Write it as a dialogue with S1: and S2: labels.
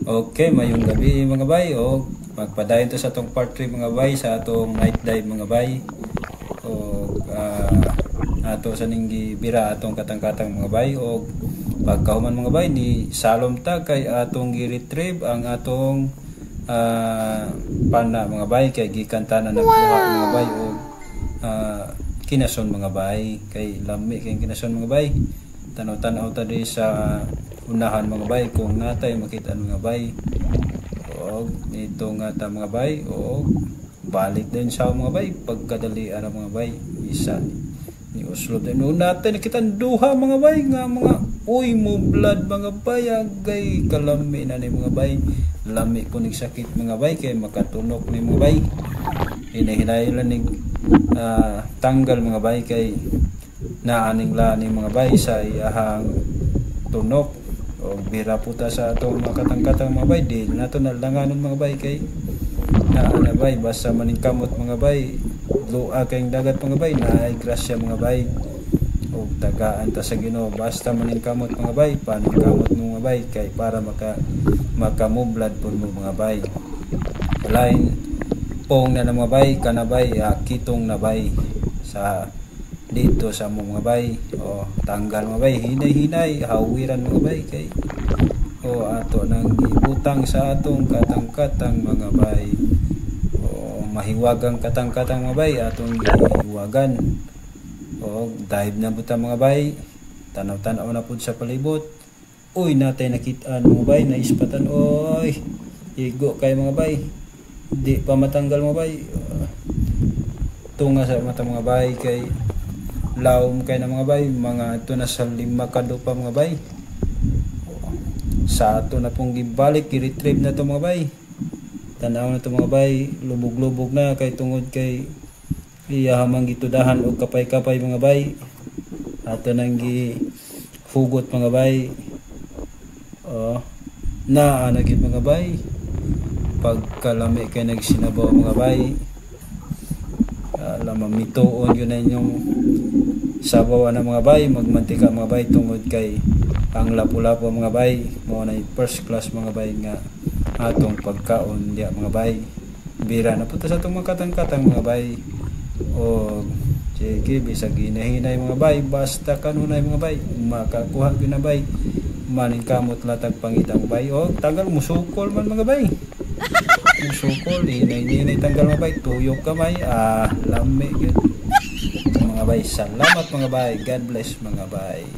S1: Okay, mayong gabi mga bay. O magpadayon to sa atong part 3 mga bay, sa atong night dive mga bay. O ato sa ninggi bira atong katang-katang mga bay. O pagkahuman mga bay ni salom ta kay atong gi-retrieve ang atong pana mga bay, kay gikanta na nagkuha mga bay. O kinason mga bay, kay lami kay kinason mga bay. Tanaw-tanaw ta di sa unahan mga bay kung natay makita mga bay. O nito nga ta mga bay, o balik din sa mga bay pagkadali ara mga bay. Isa ni uslo din natay nakita duha mga bay nga mga uy mo blood mga bay, agay kalami na ni mga bay. Lami ko ning sakit mga bay kay makatunok ni mga bay. Hinahinay lang ning tanggal mga bay kay naaning lani mga bay sa iyahang tunok. O bira puta sa atong mga katang-katang mga bay, di nato nalanganon mga bay kay na bay basta maning kamot mga bay, luwa kayong dagat mga bay, naay grasya mga bay. O tagaan ta sa Ginoo basta maning kamot mga bay, paning kamot mo mga bay kay para makamublad po mo mga bay. Lain pong na mga bay kanabay kitong na bay sa dito sa mga bay. O tanggal mga bay, hinay-hinay hawiran mga bay kay o ato nang ibutang sa atong katang-katang mga bay. O mahiwagang katang-katang mga bay atong hiwagan. O dive na buta mga bay, tanaw-tanaw na pud sa palibot. Uy natay nakitaan mga bay, naispatan oy igo kay mga bay, di pa matanggal mga bay. Tunga sa mata mga bay kay lawom kay na mga bay, mga ito na sa 5 kado pa mga bay. Sa ato na pong gibalik, i-retrieve na to mga bay. Tanaw na to mga bay, lubog-lubog na kay tungod kay iyahamang gitudahan o kapay-kapay mga bay. Ato nang gihugot mga bay. Naanagid mga bay, pagkalami kay nagsinabaw mga bay. Mamitoon yun na yung sabawan ng mga bay, magmantika mga bay tungod kay ang lapu-lapu mga bay mo na first class mga bay nga atong pagkaon diya mga bay. Bira na punta sa itong mga katang-katang mga bay. O sige bisag hinahinay mga bay, basta kanunay mga bay makakuha yun na bay, maning kamot latag pangitang bay. O tagal musukol man mga bay, musukol hinay-hinay tanggal mga bay, tuyok kamay lami yun mga bay. Salamat mga bay, God bless mga bay.